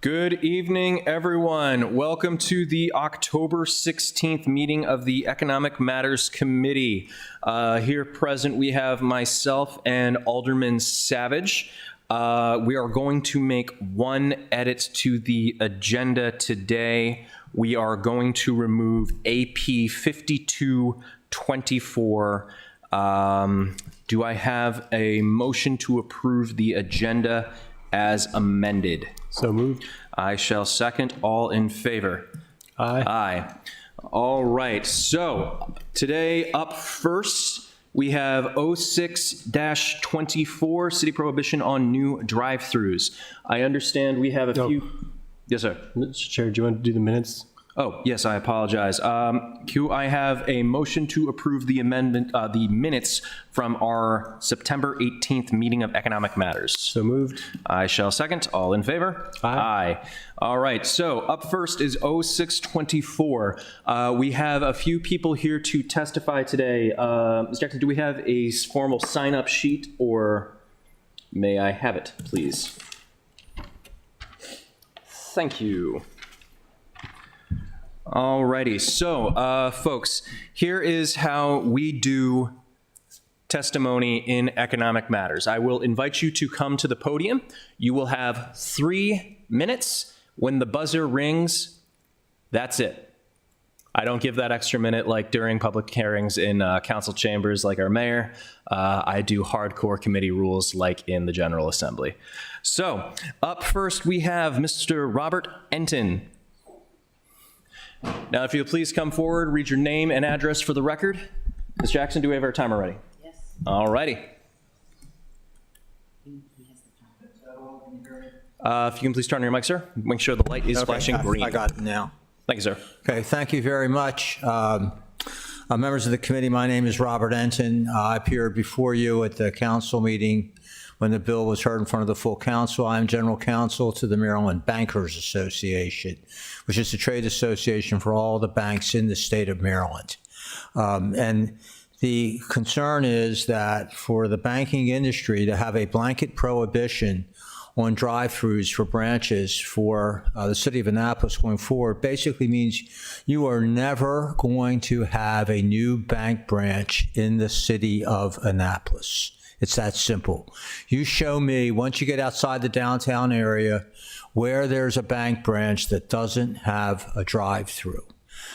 Good evening, everyone. Welcome to the October 16th meeting of the Economic Matters Committee. Here present, we have myself and Alderman Savage. We are going to make one edit to the agenda today. We are going to remove AP 5224. Do I have a motion to approve the agenda as amended? So moved. I shall second. All in favor? Aye. Aye. All right. So today up first, we have 06-24, city prohibition on new drive-throughs. I understand we have a few. Yes, sir. Mr. Chair, do you want to do the minutes? Oh, yes, I apologize. Q, I have a motion to approve the amendment, the minutes from our September 18th meeting of Economic Matters. So moved. I shall second. All in favor? Aye. All right, so up first is 0624. We have a few people here to testify today. Mr. Jackson, do we have a formal sign-up sheet, or may I have it, please? Thank you. Alrighty, so folks, here is how we do testimony in Economic Matters. I will invite you to come to the podium. You will have 3 minutes. When the buzzer rings, that's it. I don't give that extra minute like during public hearings in council chambers like our mayor. I do hardcore committee rules like in the General Assembly. So up first, we have Mr. Robert Enton. Now, if you'll please come forward, read your name and address for the record. Ms. Jackson, do we have our timer ready? Yes. All righty. If you can please turn on your mic, sir. Make sure the light is flashing green. I got it now. Thank you, sir. Okay, thank you very much. Members of the committee, my name is Robert Enton. I appeared before you at the council meeting when the bill was heard in front of the full council. I am general counsel to the Maryland Bankers Association, which is the trade association for all the banks in the state of Maryland. And the concern is that for the banking industry to have a blanket prohibition on drive-throughs for branches for the city of Annapolis going forward basically means you are never going to have a new bank branch in the city of Annapolis. It's that simple. You show me, once you get outside the downtown area, where there's a bank branch that doesn't have a drive-through.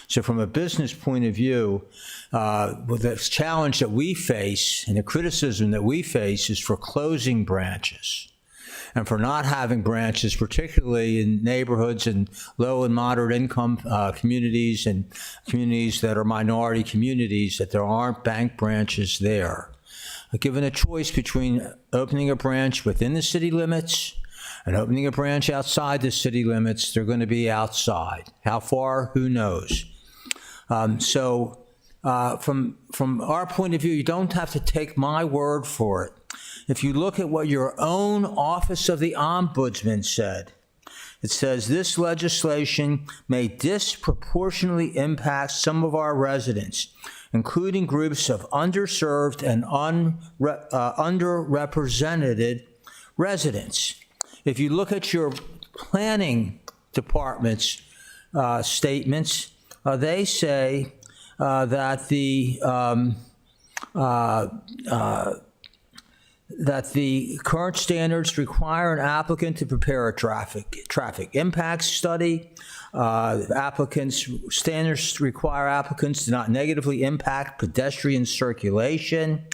So from a business point of view, the challenge that we face and the criticism that we face is for closing branches and for not having branches, particularly in neighborhoods and low and moderate income communities and communities that are minority communities, that there aren't bank branches there. Given a choice between opening a branch within the city limits and opening a branch outside the city limits, they're going to be outside. How far? Who knows? From our point of view, you don't have to take my word for it. If you look at what your own Office of the Ombudsman said, it says this legislation may disproportionately impact some of our residents, including groups of underserved and underrepresented residents. If you look at your planning department's statements, they say that the current standards require an applicant to prepare a traffic impact study. Standards require applicants to not negatively impact pedestrian circulation.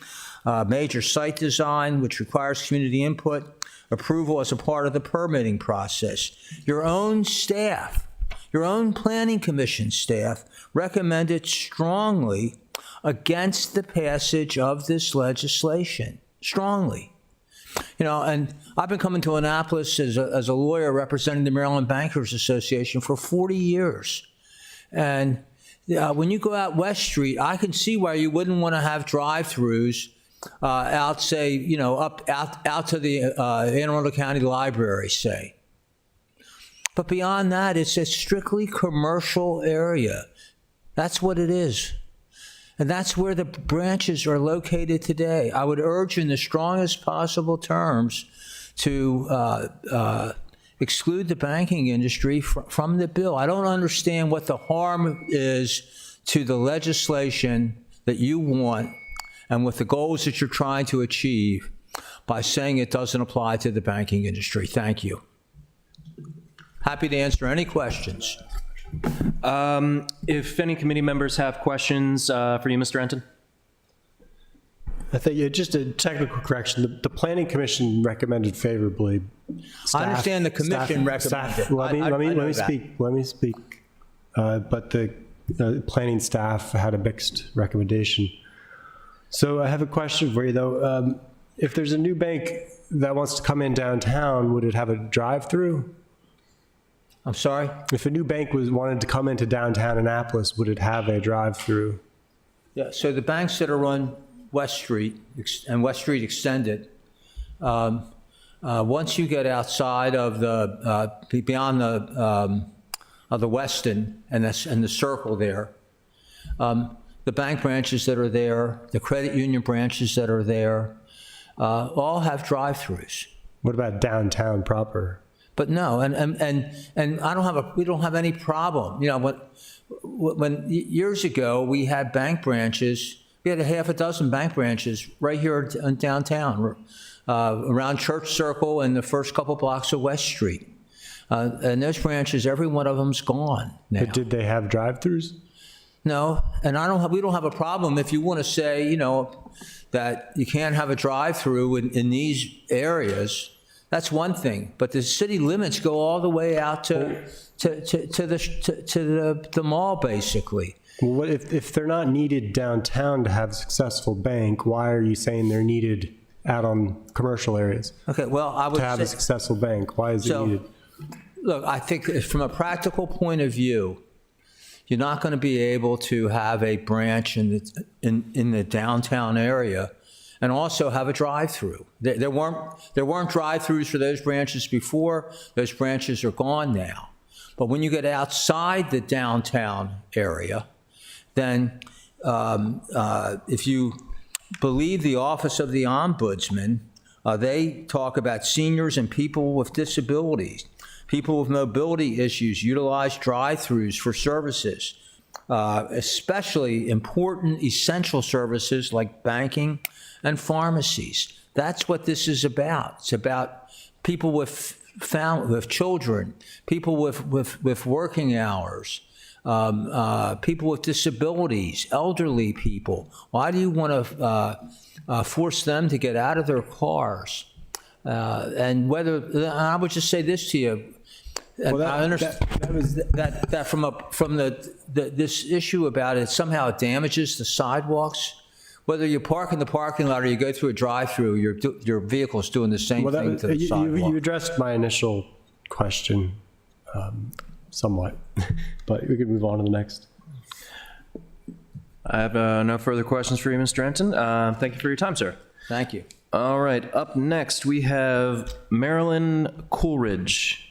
Major site design, which requires community input, approval as a part of the permitting process. Your own staff, your own planning commission staff recommended strongly against the passage of this legislation. Strongly. You know, and I've been coming to Annapolis as a lawyer representing the Maryland Bankers Association for 40 years. And when you go out West Street, I can see why you wouldn't want to have drive-throughs out, say, you know, out to the Anne Arundel County Library, say. But beyond that, it's a strictly commercial area. That's what it is. And that's where the branches are located today. I would urge in the strongest possible terms to exclude the banking industry from the bill. I don't understand what the harm is to the legislation that you want and with the goals that you're trying to achieve by saying it doesn't apply to the banking industry. Thank you. Happy to answer any questions. If any committee members have questions for you, Mr. Enton? I think, just a technical correction, the Planning Commission recommended favorably. I understand the commission recommended. Let I me know that. speak. Let me speak. But the planning staff had a mixed recommendation. So I have a question for you, though. If there's a new bank that wants to come in downtown, would it have a drive-through? I'm sorry? If a new bank wanted to come into downtown Annapolis, would it have a drive-through? Yeah, so the banks that are on West Street and West Street Extended, once you get outside of beyond the Westin and the circle there, the bank branches that are there, the credit union branches that are there, all have drive-throughs. What about downtown proper? But no, and we don't have any problem. You know, when years ago we had bank branches, we had a half a dozen bank branches right here in downtown, around Church Circle and the first couple blocks of West Street. And those branches, every one of them's gone now. But did they have drive-throughs? No, and we don't have a problem if you want to say, you know, that you can't have a drive-through in these areas. That's one thing, but the city limits go all the way out to the mall, basically. Well, what if they're not needed downtown to have a successful bank? Why are you saying they're needed out on commercial areas Okay, well, I would to have a say, successful bank? Why is it So- needed? look, I think from a practical point of view, you're not going to be able to have a branch in the downtown area and also have a drive-through. There weren't drive-throughs for those branches before. Those branches are gone now. But when you get outside the downtown area, then if you believe the Office of the Ombudsman, they talk about seniors and people with disabilities. People with mobility issues utilize drive-throughs for services, especially important essential services like banking and pharmacies. That's what this is about. It's about people with children, people with working hours, people with disabilities, elderly people. Why do you want to force them to get out of their cars? And I would just say this to you. Well, I understand that from this issue about it somehow it damages the sidewalks. Whether you park in the parking lot or you go through a drive-through, your vehicle's doing the same thing to the sidewalk. You addressed my initial question somewhat, but we could move on to the next. I have no further questions for you, Mr. Enton. Thank you for your time, sir. Thank you. All right, up next we have Marilyn Coolidge.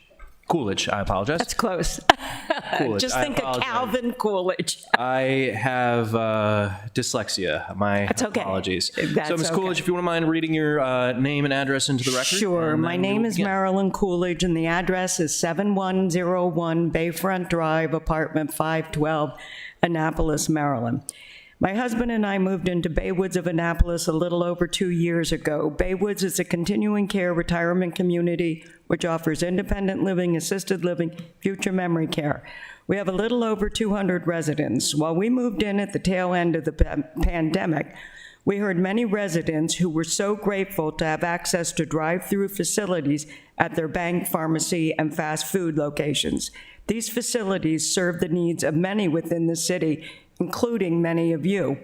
Coolidge, I apologize. That's close. Coolidge, Just I think of apologize. Calvin Coolidge. I have dyslexia. My That's okay. apologies. That's So, Ms. Coolidge, okay. if you wouldn't mind reading your name and address into the record. Sure. and My then we name will is begin. Marilyn Coolidge, and the address is 7101 Bayfront Drive, apartment 512, Annapolis, Maryland. My husband and I moved into Baywoods of Annapolis a little over 2 years ago. Baywoods is a continuing care retirement community which offers independent living, assisted living, future memory care. We have a little over 200 residents. While we moved in at the tail end of the pandemic, we heard many residents who were so grateful to have access to drive-through facilities at their bank, pharmacy, and fast food locations. These facilities serve the needs of many within the city, including many of you.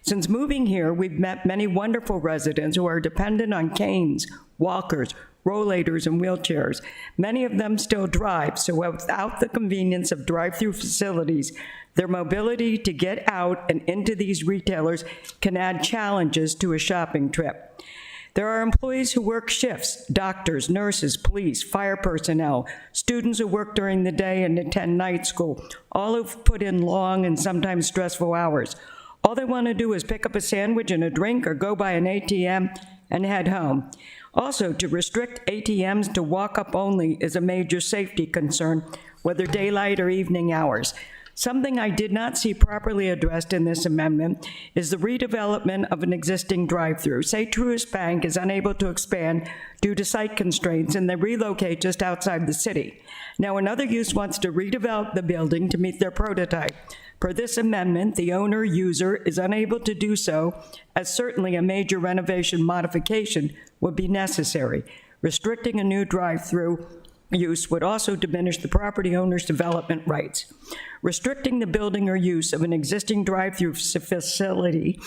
Since moving here, we've met many wonderful residents who are dependent on canes, walkers, rollators, and wheelchairs. Many of them still drive, so without the convenience of drive-through facilities, their mobility to get out and into these retailers can add challenges to a shopping trip. There are employees who work shifts, doctors, nurses, police, fire personnel, students who work during the day and attend night school, all who've put in long and sometimes stressful hours. All they want to do is pick up a sandwich and a drink or go by an ATM and head home. Also, to restrict ATMs to walk-up only is a major safety concern, whether daylight or evening hours. Something I did not see properly addressed in this amendment is the redevelopment of an existing drive-through. Say Truist Bank is unable to expand due to site constraints and they relocate just outside the city. Now another use wants to redevelop the building to meet their prototype. Per this amendment, the owner-user is unable to do so, as certainly a major renovation modification would be necessary. Restricting a new drive-through use would also diminish the property owner's development rights. Restricting the building or use of an existing drive-through facility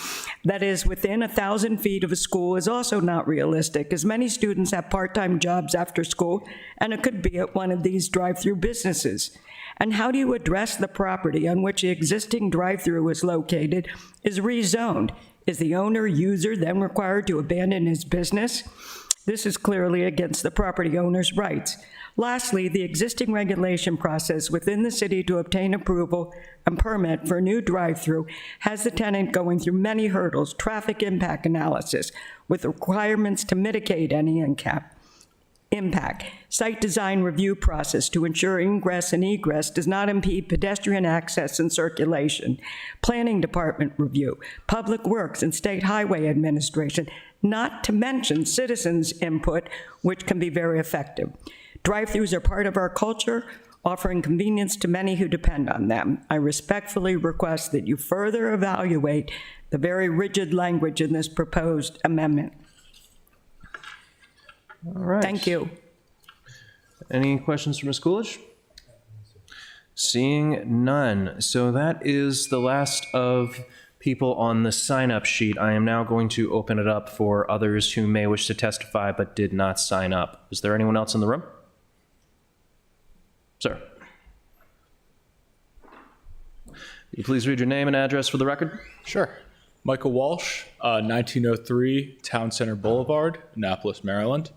that is within 1,000 feet of a school is also not realistic, as many students have part-time jobs after school, and it could be at one of these drive-through businesses. And how do you address the property on which the existing drive-through is located is rezoned? Is the owner-user then required to abandon his business? This is clearly against the property owner's rights. Lastly, the existing regulation process within the city to obtain approval and permit for a new drive-through has the tenant going through many hurdles, traffic impact analysis, with requirements to mitigate any impact, site design review process to ensure ingress and egress does not impede pedestrian access and circulation, planning department review, public works and state highway administration, not to mention citizens' input, which can be very effective. Drive-throughs are part of our culture, offering convenience to many who depend on them. I respectfully request that you further evaluate the very rigid language in this proposed amendment. All right. Thank you. Any questions for Ms. Coolidge? Seeing none. So that is the last of people on the sign-up sheet. I am now going to open it up for others who may wish to testify but did not sign up. Is there anyone else in the room? Sir. Will you please read your name and address for the record? Sure. Michael Walsh, 1903 Town Center Boulevard, Annapolis, Maryland.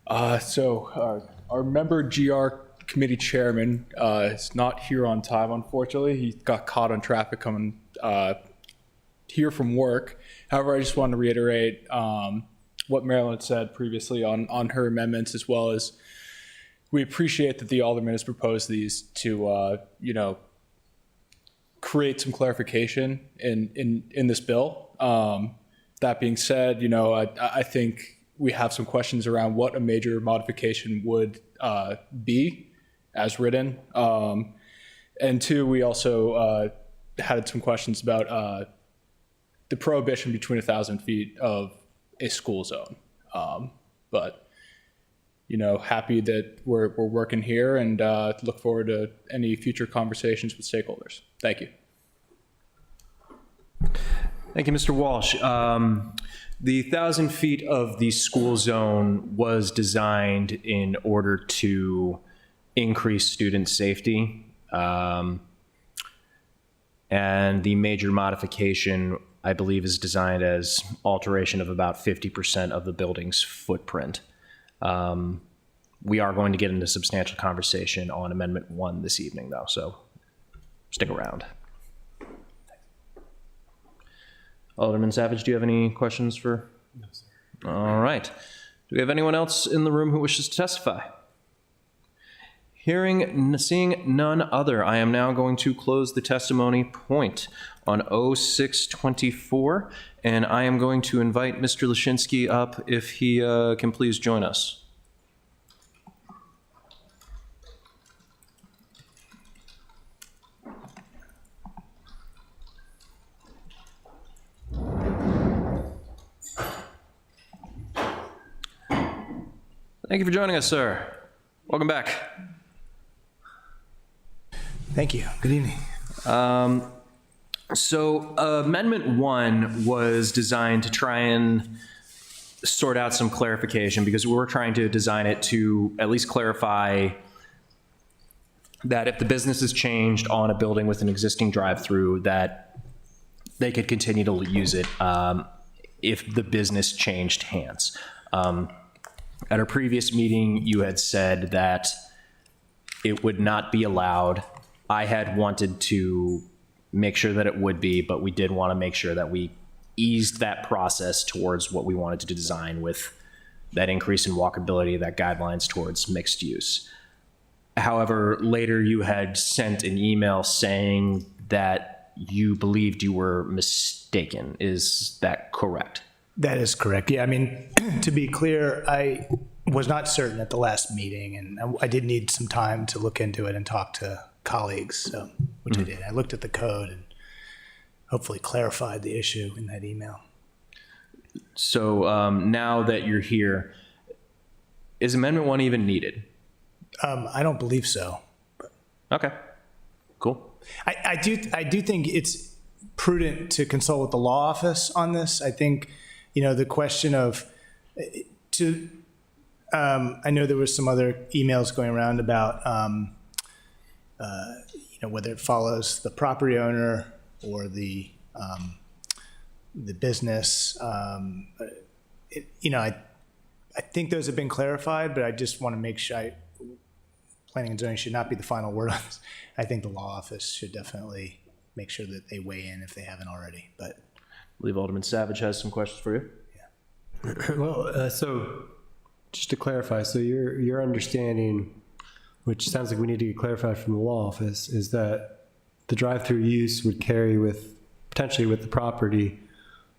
Our member GR committee chairman is not here on time, unfortunately. He got caught on traffic coming here from work. However, I just want to reiterate what Marilyn said previously on her amendments, as well as we appreciate that the alderman has proposed these to, create some clarification in this bill. That being said, I think we have some questions around what a major modification would be as written. And two, we also had some questions about the prohibition between 1,000 feet of a school zone. But happy that we're working here and look forward to any future conversations with stakeholders. Thank you. Thank you, Mr. Walsh. The 1,000 feet of the school zone was designed in order to increase student safety. And the major modification, I believe, is designed as alteration of about 50% of the building's footprint. We are going to get into substantial conversation on Amendment 1 this evening, though, so stick around. Alderman Savage, do you have any questions for? No, sir. All right. Do we have anyone else in the room who wishes to testify? Seeing none other, I am now going to close the testimony point on 0624, and I am going to invite Mr. Lashinsky up if he can please join us. Thank you for joining us, sir. Welcome back. Thank you. Good evening. So Amendment 1 was designed to try and sort out some clarification because we were trying to design it to at least clarify that if the business is changed on a building with an existing drive-through, that they could continue to use it if the business changed hands. At our previous meeting, you had said that it would not be allowed. I had wanted to make sure that it would be, but we did want to make sure that we eased that process towards what we wanted to design with that increase in walkability, that guidelines towards mixed use. However, later you had sent an email saying that you believed you were mistaken. Is that correct? That is correct. Yeah, I mean, to be clear, I was not certain at the last meeting, and I did need some time to look into it and talk to colleagues, so, which I did. I looked at the code and hopefully clarified the issue in that email. So now that you're here, is Amendment 1 even needed? I don't believe so. Okay, cool. I do think it's prudent to consult with the law office on this. I think, the question of I know there was some other emails going around about whether it follows the property owner or the business. I think those have been clarified, but I just want to make sure planning and zoning should not be the final word on this. I think the law office should definitely make sure that they weigh in if they haven't already. But I believe Alderman Savage has some questions for you. Well, so just to clarify, so your understanding, which sounds like we need to get clarified from the law office, is that the drive-through use would carry potentially with the property.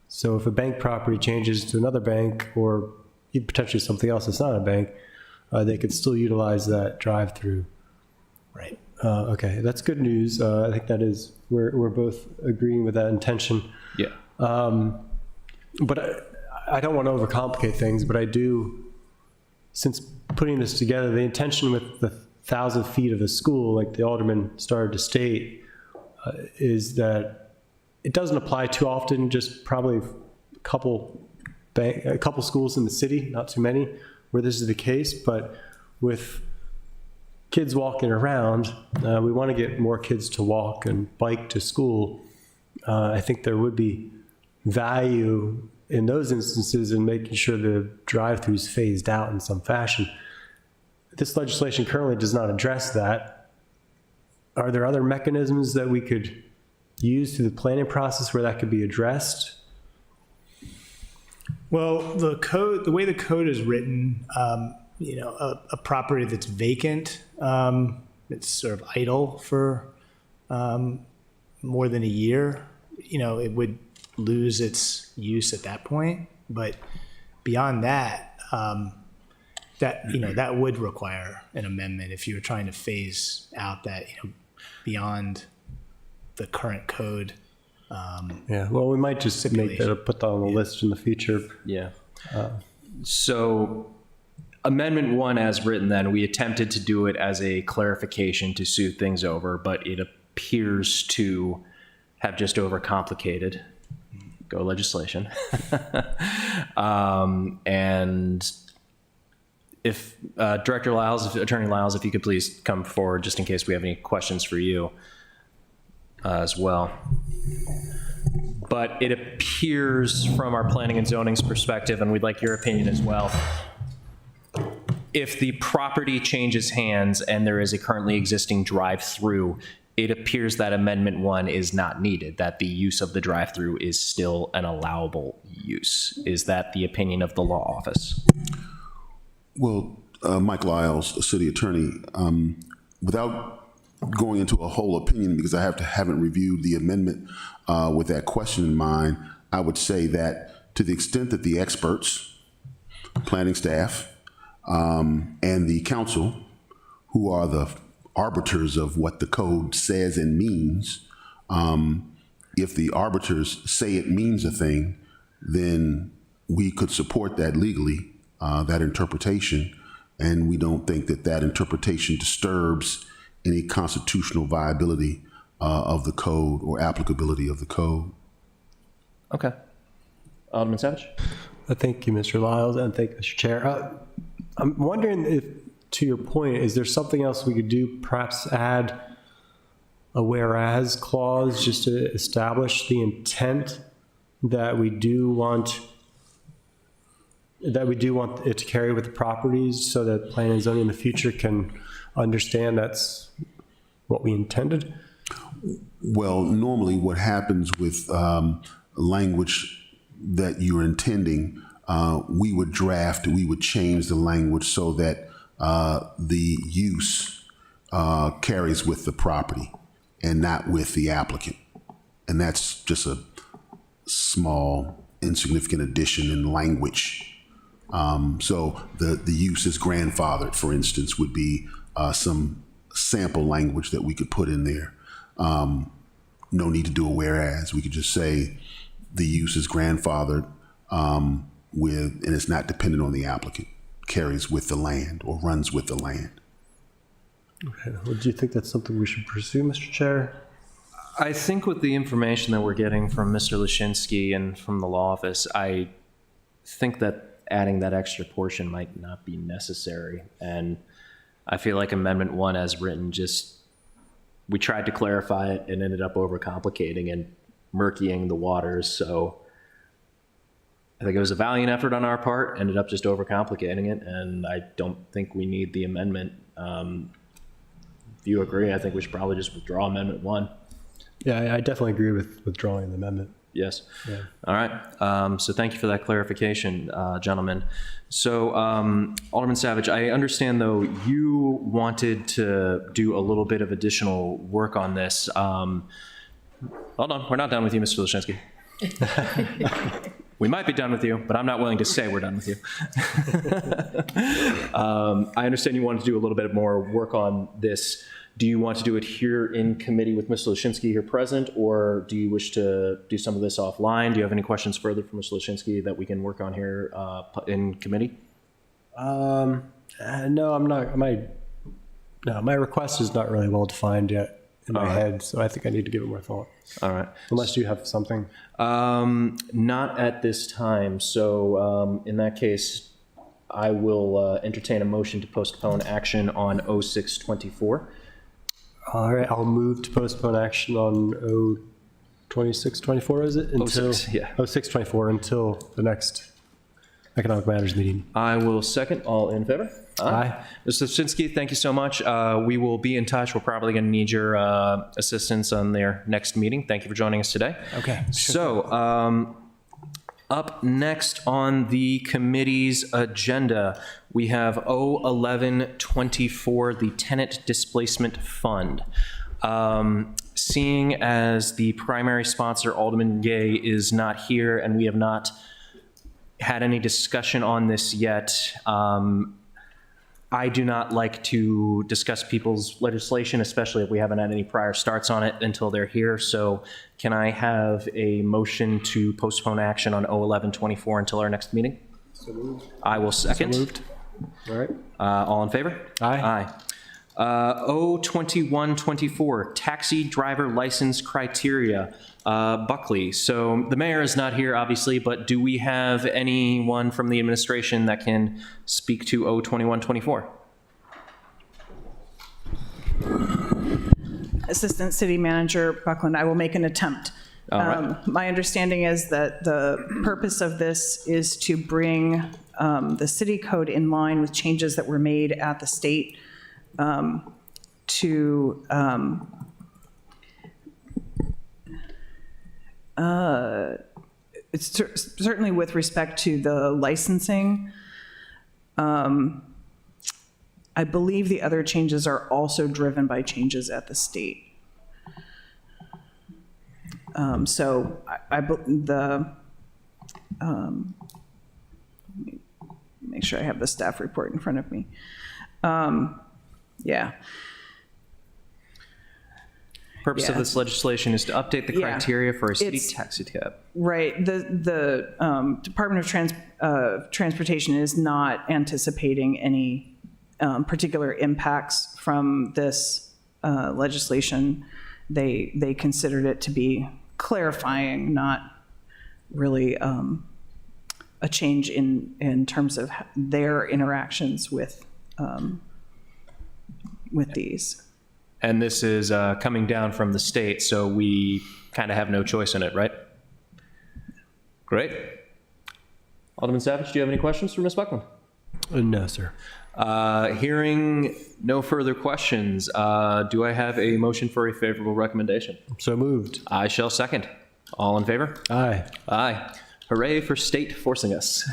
So if a bank property changes to another bank or potentially something else that's not a bank, they could still utilize that drive-through. right. Okay, that's good news. I think that is, we're both agreeing with that intention. Yeah. But I don't want to overcomplicate things, but I do, since putting this together, the intention with the 1,000 feet of a school, like the Alderman started to state, is that it doesn't apply too often, just probably a couple schools in the city, not too many, where this is the case. But with kids walking around, we want to get more kids to walk and bike to school. I think there would be value in those instances in making sure the drive-throughs phased out in some fashion. This legislation currently does not address that. Are there other mechanisms that we could use through the planning process where that could be addressed? Well, the way the code is written, a property that's vacant, it's sort of idle for more than a year, it would lose its use at that point. But beyond that, that would require an amendment if you were trying to phase out that, beyond the current code. Yeah, well, we might just make that, put that on the list in the future. Yeah. So Amendment 1 as written then, we attempted to do it as a clarification to smooth things over, but it appears to have just overcomplicated. Go legislation. And if Director Lyles, Attorney Lyles, if you could please come forward just in case we have any questions for you as well. But it appears from our planning and zoning's perspective, and we'd like your opinion as well, if the property changes hands and there is a currently existing drive-through, it appears that Amendment 1 is not needed, that the use of the drive-through is still an allowable use. Is that the opinion of the law office? Well, Mike Lyles, City Attorney, without going into a whole opinion, because I haven't reviewed the amendment with that question in mind, I would say that to the extent that the experts, planning staff, and the council, who are the arbiters of what the code says and means, if the arbiters say it means a thing, then we could support that legally, that interpretation, and we don't think that that interpretation disturbs any constitutional viability of the code or applicability of the code. Okay. Alderman Savage? Thank you, Mr. Lyles, and thank you, Mr. Chair. I'm wondering if, to your point, is there something else we could do, perhaps add a whereas clause just to establish the intent that we do want it to carry with the properties, so that planning and zoning in the future can understand that's what we intended? Well, normally what happens with language that you're intending, we would change the language so that the use carries with the property and not with the applicant. And that's just a small, insignificant addition in language. So the use is grandfathered, for instance, would be some sample language that we could put in there. No need to do a whereas. We could just say the use is grandfathered and it's not dependent on the applicant, carries with the land or runs with the land. Okay. Well, do you think that's something we should pursue, Mr. Chair? I think with the information that we're getting from Mr. Lashinsky and from the law office, I think that adding that extra portion might not be necessary. And I feel like Amendment 1 as written, we tried to clarify it and ended up overcomplicating and murkying the waters. So I think it was a valiant effort on our part, ended up just overcomplicating it. And I don't think we need the amendment. If you agree, I think we should probably just withdraw Amendment 1. Yeah, I definitely agree with withdrawing the amendment. Yes. Yeah. All right. So thank you for that clarification, gentlemen. So Alderman Savage, I understand though you wanted to do a little bit of additional work on this. Hold on, we're not done with you, Mr. Lashinsky. We might be done with you, but I'm not willing to say we're done with you. I understand you wanted to do a little bit more work on this. Do you want to do it here in committee with Mr. Lashinsky here present, or do you wish to do some of this offline? Do you have any questions further from Mr. Lashinsky that we can work on here in committee? No, I'm not. My request is not really well defined yet in my head, so I think I need to give it more thought. All right. Unless you have something. Not at this time. So in that case, I will entertain a motion to postpone action on 0624. All right, I'll move to postpone action on 2624, is it? Until 06, yeah. 0624 until the next Economic Matters meeting. I will second. All in favor? Aye. Mr. Lashinsky, thank you so much. We will be in touch. We're probably going to need your assistance on their next meeting. Thank you for joining us today. Okay. So up next on the committee's agenda, we have 01124, the Tenant Displacement Fund. Seeing as the primary sponsor, Alderman Gay, is not here and we have not had any discussion on this yet, I do not like to discuss people's legislation, especially if we haven't had any prior starts on it until they're here. So can I have a motion to postpone action on 01124 until our next meeting? So moved. I will second. So moved. All right. All in favor? Aye. Aye. 02124, taxi driver license criteria. Buckley. So the mayor is not here, obviously, but do we have anyone from the administration that can speak to 02124? Assistant City Manager Buckland, I will make an attempt. All right. My understanding is that the purpose of this is to bring the city code in line with changes that were made at the state it's certainly with respect to the licensing. I believe the other changes are also driven by changes at the state. So let me make sure I have the staff report in front of me. Yeah. Purpose of this legislation is to update the criteria for a city taxi cab. Right. The Department of Transportation is not anticipating any particular impacts from this legislation. They considered it to be clarifying, not really a change in terms of their interactions with these. And this is coming down from the state, so we kind of have no choice in it, right? Great. Alderman Savage, do you have any questions for Ms. Buckland? No, sir. Hearing no further questions, do I have a motion for a favorable recommendation? So moved. I shall second. All in favor? Aye. Aye. Hooray for state forcing us.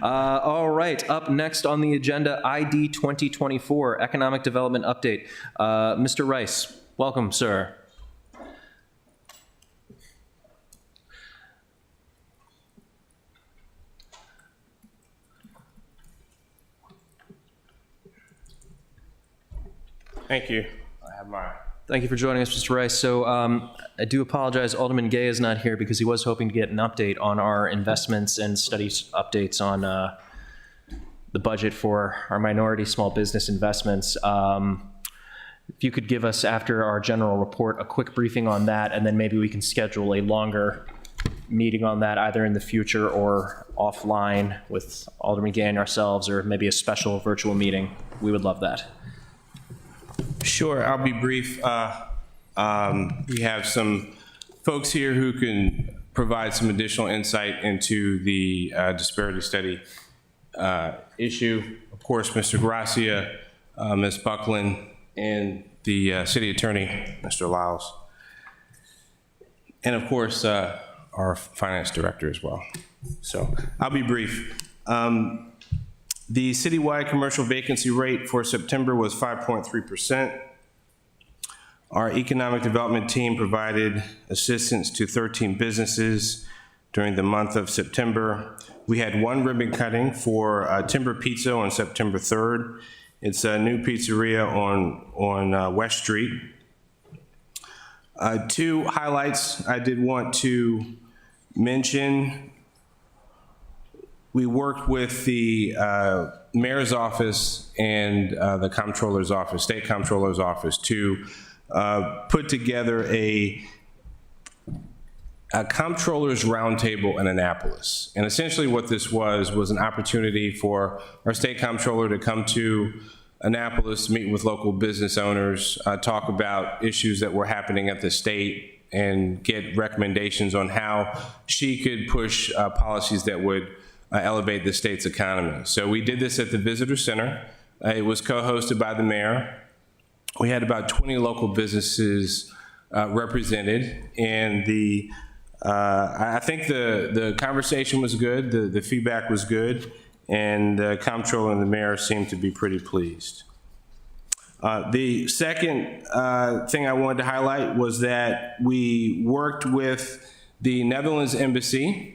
All right, up next on the agenda, ID 2024, Economic Development Update. Mr. Rice, welcome, sir. Thank you. I have my. Thank you for joining us, Mr. Rice. So I do apologize, Alderman Gay is not here because he was hoping to get an update on our investments and studies updates on the budget for our minority small business investments. If you could give us, after our general report, a quick briefing on that, and then maybe we can schedule a longer meeting on that either in the future or offline with Alderman Gay and ourselves, or maybe a special virtual meeting. We would love that. Sure, I'll be brief. We have some folks here who can provide some additional insight into the disparity study issue. Of course, Mr. Gracia, Ms. Buckland, and the city attorney, Mr. Lyles. And of course, our finance director as well. So I'll be brief. The citywide commercial vacancy rate for September was 5.3%. Our economic development team provided assistance to 13 businesses during the month of September. We had one ribbon cutting for Timber Pizza on September 3rd. It's a new pizzeria on West Street. Two highlights I did want to mention. We worked with the mayor's office and the comptroller's office, state comptroller's office, to put together a comptroller's roundtable in Annapolis. And essentially what this was an opportunity for our state comptroller to come to Annapolis, meet with local business owners, talk about issues that were happening at the state, and get recommendations on how she could push policies that would elevate the state's economy. So we did this at the Visitor Center. It was co-hosted by the mayor. We had about 20 local businesses represented, and I think the conversation was good, the feedback was good, and the comptroller and the mayor seemed to be pretty pleased. The second thing I wanted to highlight was that we worked with the Netherlands Embassy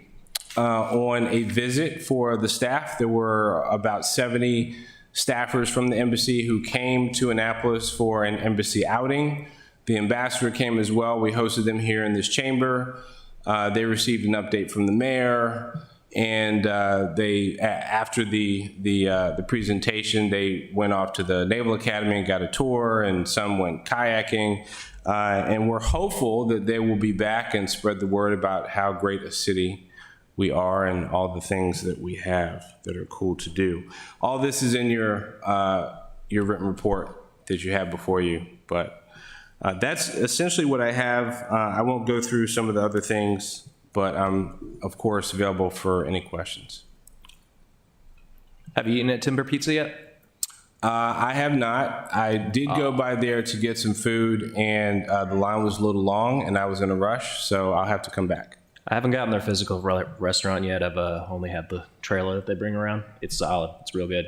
on a visit for the staff. There were about 70 staffers from the embassy who came to Annapolis for an embassy outing. The ambassador came as well. We hosted them here in this chamber. They received an update from the mayor, and after the presentation, they went off to the Naval Academy and got a tour, and some went kayaking. And we're hopeful that they will be back and spread the word about how great a city we are and all the things that we have that are cool to do. All this is in your written report that you have before you, but that's essentially what I have. I won't go through some of the other things, but I'm, of course, available for any questions. Have you eaten at Timber Pizza yet? I have not. I did go by there to get some food, and the line was a little long, and I was in a rush, so I'll have to come back. I haven't gotten their physical restaurant yet. I've only had the trailer that they bring around. It's solid. It's real good.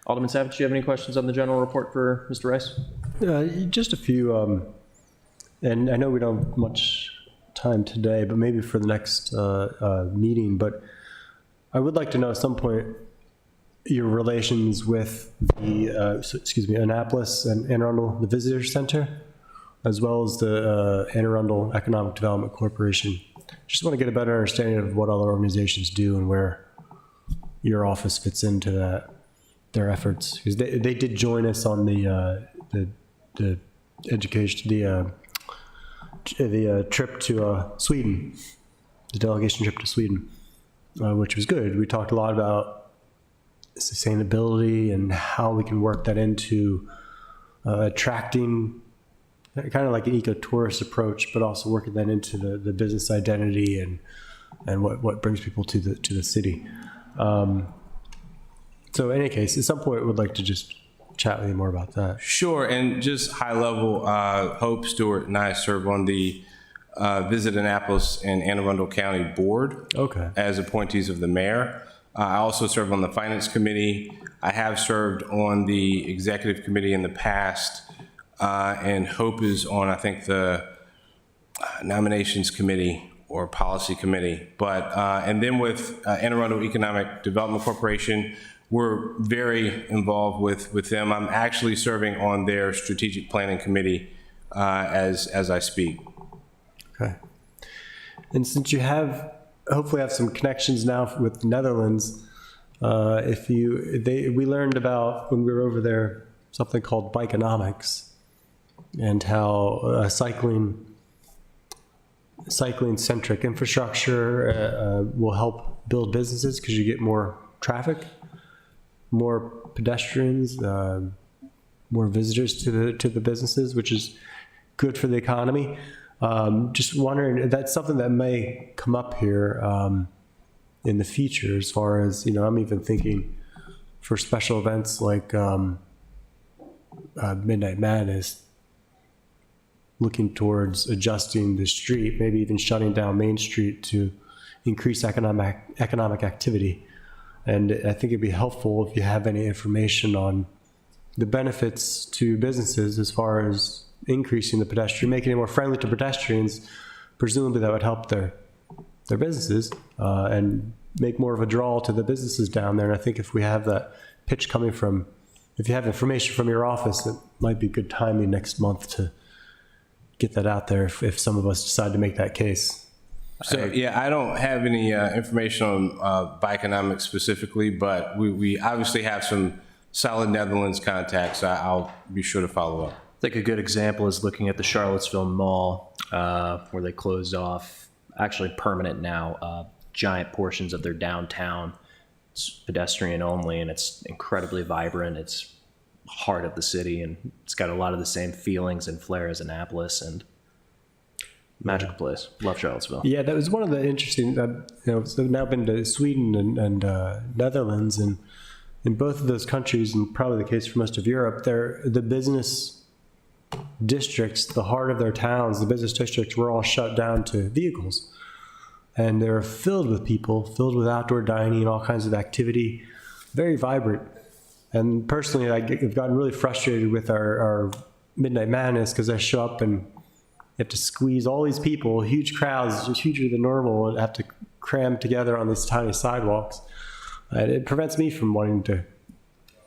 Alderman Savage, do you have any questions on the general report for Mr. Rice? Just a few, and I know we don't have much time today, but maybe for the next meeting, but I would like to know at some point your relations with the, Annapolis and Anne Arundel, the Visitor Center, as well as the Anne Arundel Economic Development Corporation. Just want to get a better understanding of what other organizations do and where your office fits into their efforts. Because they did join us on the education, the trip to Sweden, the delegation trip to Sweden, which was good. We talked a lot about sustainability and how we can work that into attracting, kind of like an eco-tourist approach, but also working that into the business identity and what brings people to the city. So in any case, at some point, I would like to just chat with you more about that. Sure, and just high level, Hope Stewart and I serve on the Visit Annapolis and Anne Arundel County Board Okay. as appointees of the mayor. I also serve on the Finance Committee. I have served on the Executive Committee in the past, and Hope is on, I think, the Nominations Committee or Policy Committee. But, and then with Anne Arundel Economic Development Corporation, we're very involved with them. I'm actually serving on their Strategic Planning Committee as I speak. Okay. And since you hopefully have some connections now with the Netherlands, we learned about when we were over there something called bikeonomics, and how cycling-centric infrastructure will help build businesses because you get more traffic, more pedestrians, more visitors to the businesses, which is good for the economy. Just wondering, that's something that may come up here in the future, as far as, I'm even thinking for special events like Midnight Madness, looking towards adjusting the street, maybe even shutting down Main Street to increase economic activity. And I think it'd be helpful if you have any information on the benefits to businesses as far as increasing the pedestrian, making it more friendly to pedestrians. Presumably that would help their businesses and make more of a draw to the businesses down there. And I think if we have that pitch coming from, if you have information from your office, it might be good timing next month to get that out there if some of us decide to make that case. So, yeah, I don't have any information on bikeonomics specifically, but we obviously have some solid Netherlands contacts. I'll be sure to follow up. I think a good example is looking at the Charlottesville Mall, where they closed off, actually permanent now, giant portions of their downtown. It's pedestrian only, and it's incredibly vibrant. It's heart of the city, and it's got a lot of the same feelings and flair as Annapolis, and magical place. Love Charlottesville. Yeah, that was one of the interesting, so I've now been to Sweden and Netherlands, and in both of those countries, and probably the case for most of Europe, the business districts, the heart of their towns, the business districts were all shut down to vehicles. And they're filled with people, filled with outdoor dining and all kinds of activity, very vibrant. And personally, I've gotten really frustrated with our Midnight Madness because I show up and you have to squeeze all these people, huge crowds, just huger than normal, and have to cram together on these tiny sidewalks. And it prevents me from wanting to,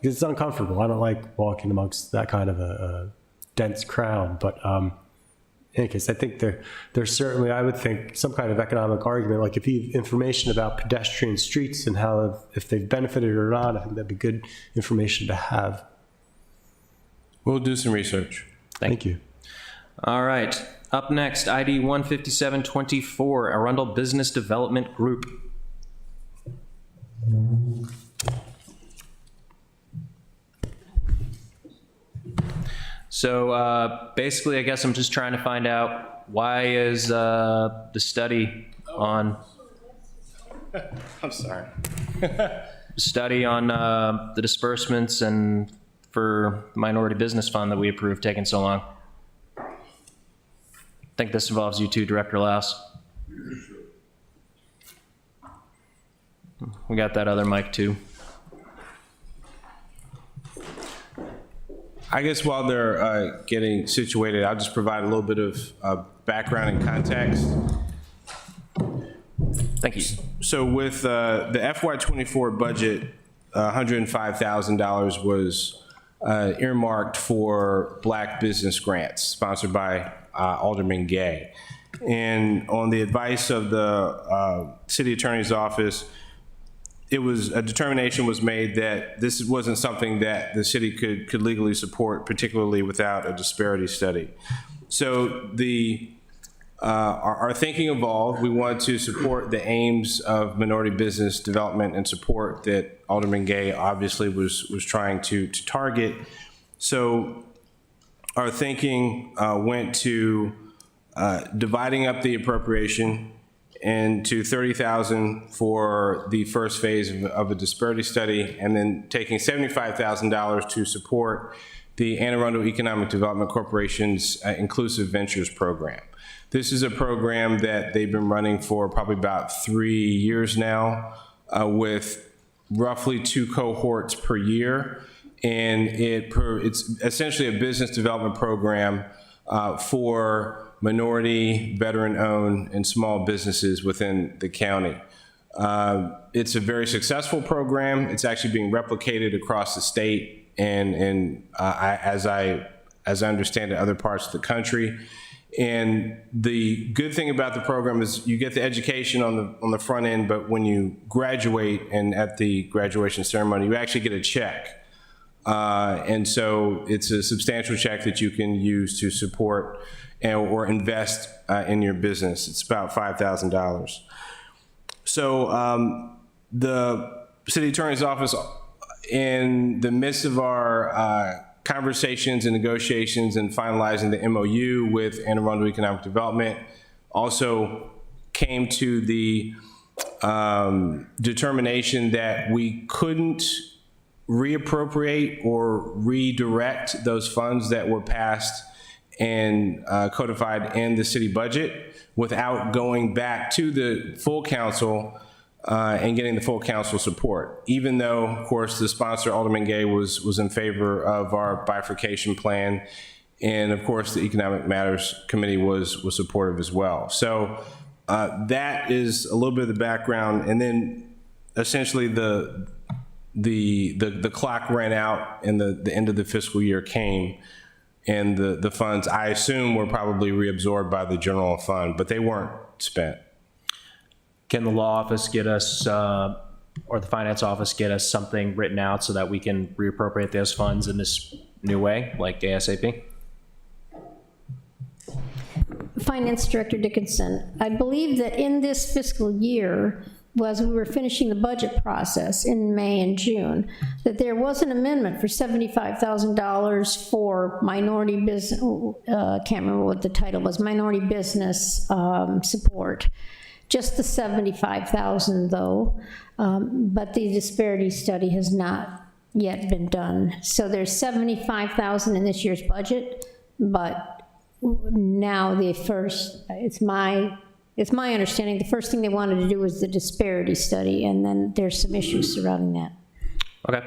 because it's uncomfortable. I don't like walking amongst that kind of a dense crowd. But in any case, I think there's certainly, I would think, some kind of economic argument. Like if you have information about pedestrian streets and how, if they've benefited or not, I think that'd be good information to have. We'll do some research. Thank you. All right. Up next, ID 15724, Arundel Business Development Group. So basically, I guess I'm just trying to find out, why is the study on... I'm sorry. study on the disbursements and for the Minority Business Fund that we approved taking so long? I think this involves you too, Director Laus. We got that other mic too. I guess while they're getting situated, I'll just provide a little bit of background and context. Thank you. So with the FY24 budget, $105,000 was earmarked for Black business grants sponsored by Alderman Gay. And on the advice of the city attorney's office, a determination was made that this wasn't something that the city could legally support, particularly without a disparity study. So our thinking evolved. We wanted to support the aims of minority business development and support that Alderman Gay obviously was trying to target. So our thinking went to dividing up the appropriation into $30,000 for the first phase of a disparity study, and then taking $75,000 to support the Anne Arundel Economic Development Corporation's Inclusive Ventures program. This is a program that they've been running for probably about 3 years now, with roughly 2 cohorts per year. And it's essentially a business development program for minority, veteran-owned, and small businesses within the county. It's a very successful program. It's actually being replicated across the state and as I understand it, other parts of the country. And the good thing about the program is you get the education on the front end, but when you graduate and at the graduation ceremony, you actually get a check. And so it's a substantial check that you can use to support or invest in your business. It's about $5,000. So the city attorney's office, in the midst of our conversations and negotiations and finalizing the MOU with Anne Arundel Economic Development, also came to the determination that we couldn't reappropriate or redirect those funds that were passed and codified in the city budget without going back to the full council and getting the full council support, even though, of course, the sponsor, Alderman Gay, was in favor of our bifurcation plan. And of course, the Economic Matters Committee was supportive as well. So that is a little bit of the background. And then essentially the clock ran out and the end of the fiscal year came, and the funds, I assume, were probably reabsorbed by the general fund, but they weren't spent. Can the law office get us, or the finance office get us something written out so that we can reappropriate those funds in this new way, like ASAP? Finance Director Dickinson, I believe that in this fiscal year, as we were finishing the budget process in May and June, that there was an amendment for $75,000 for minority business, can't remember what the title was, minority business support. Just the $75,000 though, but the disparity study has not yet been done. So there's $75,000 in this year's budget, but now it's my understanding the first thing they wanted to do was the disparity study, and then there's some issues surrounding that. Okay.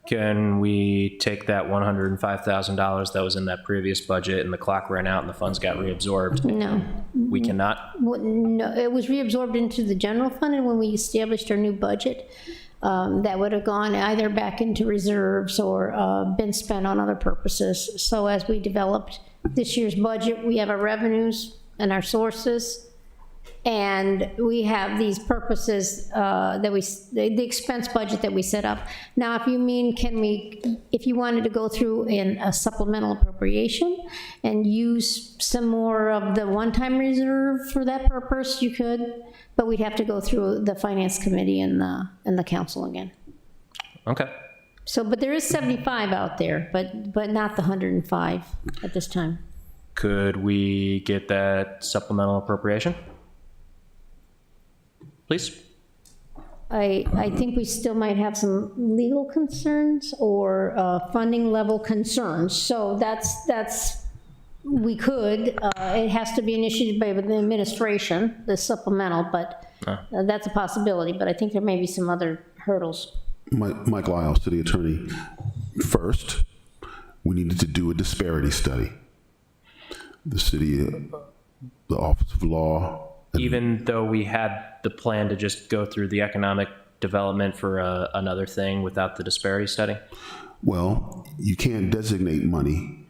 Can we take that $105,000 that was in that previous budget and the clock ran out and the funds got reabsorbed? No. We cannot? No, it was reabsorbed into the general fund, and when we established our new budget, that would have gone either back into reserves or been spent on other purposes. So as we developed this year's budget, we have our revenues and our sources, and we have these purposes the expense budget that we set up. Now, if you mean, if you wanted to go through in a supplemental appropriation and use some more of the one-time reserve for that purpose, you could, but we'd have to go through the finance committee and the council again. Okay. So, but there is 75 out there, but not the 105 at this time. Could we get that supplemental appropriation? Please. I think we still might have some legal concerns or funding level concerns. So we could, it has to be initiated by the administration, the supplemental, but that's a possibility, but I think there may be some other hurdles. Mike Lyles, City Attorney. First, we needed to do a disparity study. The Office of Law. Even though we had the plan to just go through the economic development for another thing without the disparity study? Well, you can't designate money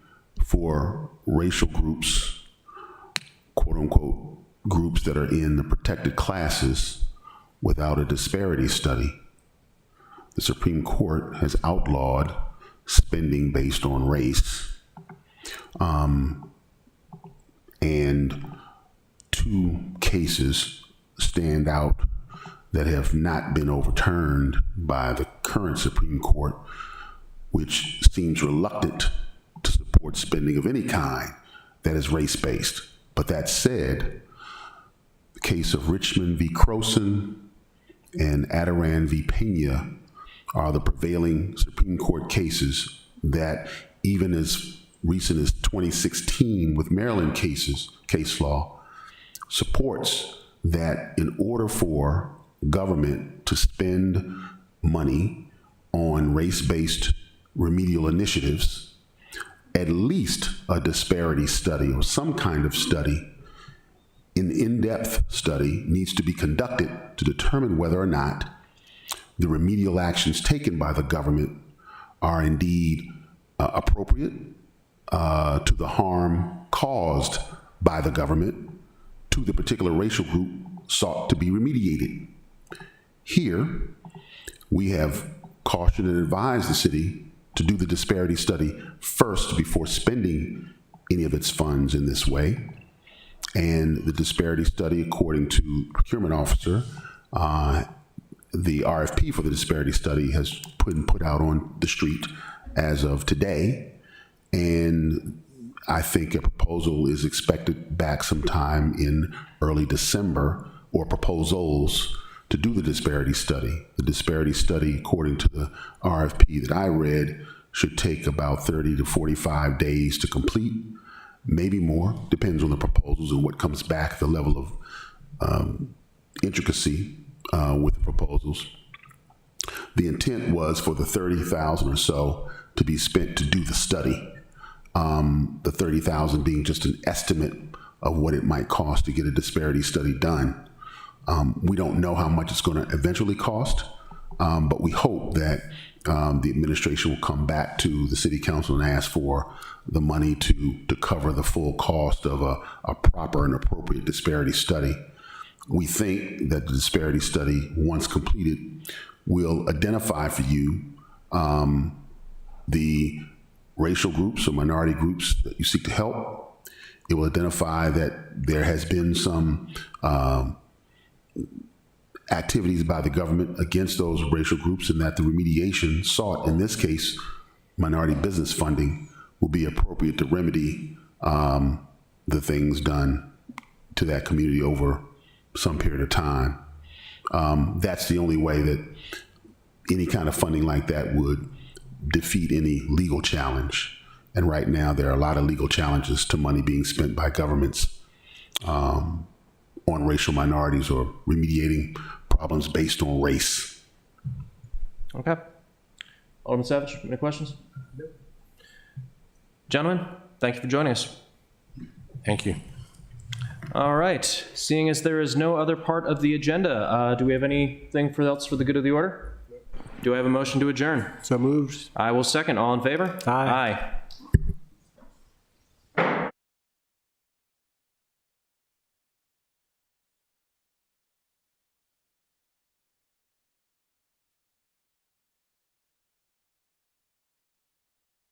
for racial groups, quote unquote, groups that are in the protected classes without a disparity study. The Supreme Court has outlawed spending based on race. And two cases stand out that have not been overturned by the current Supreme Court, which seems reluctant to support spending of any kind that is race-based. But that said, the case of Richmond v. Croson and Adiran v. Pena are the prevailing Supreme Court cases that even as recent as 2016 with Maryland case law, supports that in order for government to spend money on race-based remedial initiatives, at least a disparity study or some kind of study, an in-depth study, needs to be conducted to determine whether or not the remedial actions taken by the government are indeed appropriate to the harm caused by the government to the particular racial group sought to be remediated. Here, we have cautioned and advised the city to do the disparity study first before spending any of its funds in this way. And the disparity study, according to the procurement officer, the RFP for the disparity study has been put out on the street as of today. And I think a proposal is expected back sometime in early December, or proposals to do the disparity study. The disparity study, according to the RFP that I read, should take about 30 to 45 days to complete, maybe more, depends on the proposals and what comes back, the level of intricacy with the proposals. The intent was for the $30,000 or so to be spent to do the study. The $30,000 being just an estimate of what it might cost to get a disparity study done. We don't know how much it's going to eventually cost, but we hope that the administration will come back to the city council and ask for the money to cover the full cost of a proper and appropriate disparity study. We think that the disparity study, once completed, will identify for you the racial groups or minority groups that you seek to help. It will identify that there has been some activities by the government against those racial groups, and that the remediation sought, in this case, minority business funding, will be appropriate to remedy the things done to that community over some period of time. That's the only way that any kind of funding like that would defeat any legal challenge. And right now, there are a lot of legal challenges to money being spent by governments on racial minorities or remediating problems based on race. Okay. Alderman Savage, any questions? Gentlemen, thank you for joining us. Thank you. All right. Seeing as there is no other part of the agenda, do we have anything else for the good of the order? Do I have a motion to adjourn? So moved. I will second. All in favor? Aye. Aye.